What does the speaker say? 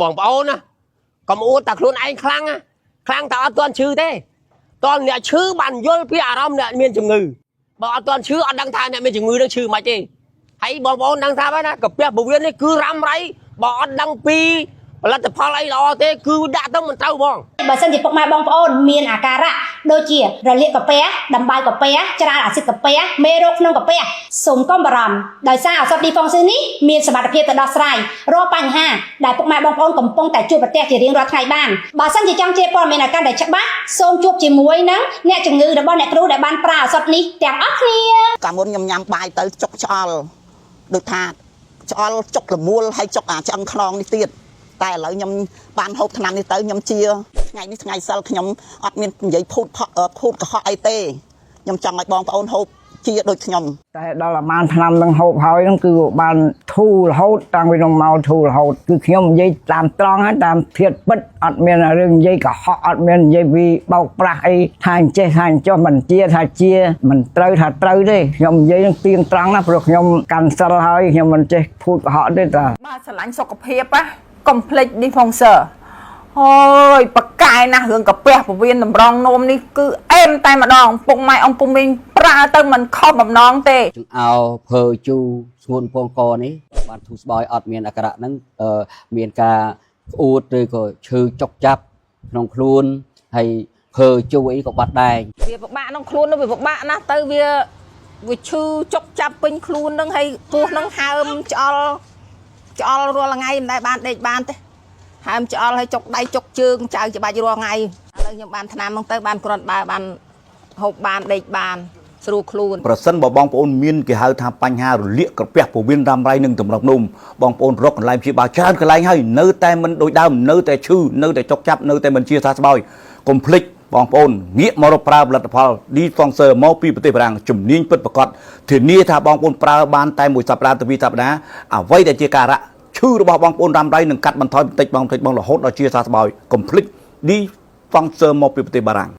បងប្អូនណាកុំអួតតែខ្លួនឯងខ្លាំងតែអត់ទាន់ឈឺទេតើអ្នកឈឺបានយល់ពីអារម្មណ៍អ្នកមានជំងឺបើអត់ទាន់ឈឺអត់ដឹងថាអ្នកមានជំងឺនឹងឈឺមិនទេហើយបងប្អូនដឹងថាហើយណាកាពះពោះវៀននេះគឺរ៉ាំរ៉ៃបើអត់ដឹងពីផលិតផលអីល្អទេគឺដាក់ទៅមិនត្រូវបងបើសិនជាពុកម៉ែបងប្អូនមានអាការៈដូចជារលាកកាពះដំបៅកាពះច្រើនអាស៊ីតកាពះមេរោគក្នុងកាពះសូមកុំបារម្ភដោយសារឱសថ Defuncsin នេះមានសមត្ថភាពទៅដោះស្រាយរាល់បញ្ហាដែលពុកម៉ែបងប្អូនកំពុងតែជួបប្រទះជារៀងរាល់ថ្ងៃបានបើសិនជាចង់ជៀបព័ត៌មានអាការដែលច្បាស់សូមជួបជាមួយនឹងអ្នកជំងឺរបស់អ្នកគ្រូដែលបានប្រើឱសថនេះទាំងអស់គ្នាកាលមុនខ្ញុំញ៉ាំបាយទៅចុកឆ្អល់ដូចថាឆ្អល់ចុកលមូលហើយចុកអាចឆ្អឹងខ្នងនេះទៀតតែឥឡូវខ្ញុំបានហូបថ្នាំនេះទៅខ្ញុំជាថ្ងៃនេះថ្ងៃសិលខ្ញុំអត់មាននិយាយភូតកុហកអីទេខ្ញុំចង់ឲ្យបងប្អូនហូបជាដូចខ្ញុំតែដល់អាបានថ្នាំនឹងហូបហើយហ្នឹងគឺបានធូររហូតតាំងពីក្នុងមកធូររហូតគឺខ្ញុំនិយាយតាមត្រង់ហើយតាមភាពពិតអត់មានរឿងនិយាយកុហកអត់មាននិយាយពីបោកប្រាស់អីថាអញ្ចេះថាអញ្ចោះមិនជាថាជាមិនត្រូវថាត្រូវទេខ្ញុំនិយាយនឹងទៀងត្រង់ណាព្រោះខ្ញុំកាន់សិលហើយខ្ញុំមិនចេះភូតកុហកទេតាបាទស្រឡាញ់សុខភាពណាកុំភ្លេច Defuncsin អូយបកកាយណាស់រឿងកាពះពវៀនតម្រងនោមនេះគឺអែមតែម្ដងពុកម៉ែអង្គពុំមីងប្រើទៅមិនខុសបំណងទេចង្អោភើជូស្ងួនពងកនេះបានធូរស្បើយអត់មានអាការៈហ្នឹងមានការក្អួតឬក៏ឈឺចុកចាប់ក្នុងខ្លួនហើយភើជូអីក៏បាត់ដែរវាពិបាកក្នុងខ្លួនវាពិបាកណាស់ទៅវាឈឺចុកចាប់ពេញខ្លួនហ្នឹងហើយពោះហ្នឹងហើមឆ្អល់រាល់ថ្ងៃមិនដែលបានដេកបានទេហើមឆ្អល់ហើយចុកដៃចុកជើងចៅច្បាច់រាល់ថ្ងៃឥឡូវខ្ញុំបានថ្នាំហ្នឹងទៅបានគ្រាន់បើបានហូបបានដេកបានស្រួលខ្លួនប្រសិនបើបងប្អូនមានគេហៅថាបញ្ហារលាកក្រពះពោះវៀនរ៉ាំរ៉ៃនិងតម្រងនោមបងប្អូនរកកន្លែងព្យាបាលច្រើនកន្លែងហើយនៅតែមិនដូចដើមនៅតែឈឺនៅតែចុកចាប់នៅតែមិនជាសះស្បើយកុំភ្លេចបងប្អូនងាកមករកប្រើផលិតផល Defuncsin មកពីប្រទេសបារាំងជំនាញពិតប្រាកដធានាថាបងប្អូនប្រើបានតែមួយសប្តាហ៍ទៅពីរសប្តាហ៍អ្វីដែលជាការៈឈឺរបស់បងប្អូនរ៉ាំរ៉ៃនឹងកាត់បន្ថយបន្តិចបងរហូតដល់ជាសះស្បើយកុំភ្លេច Defuncsin មកពីប្រទេសបារាំង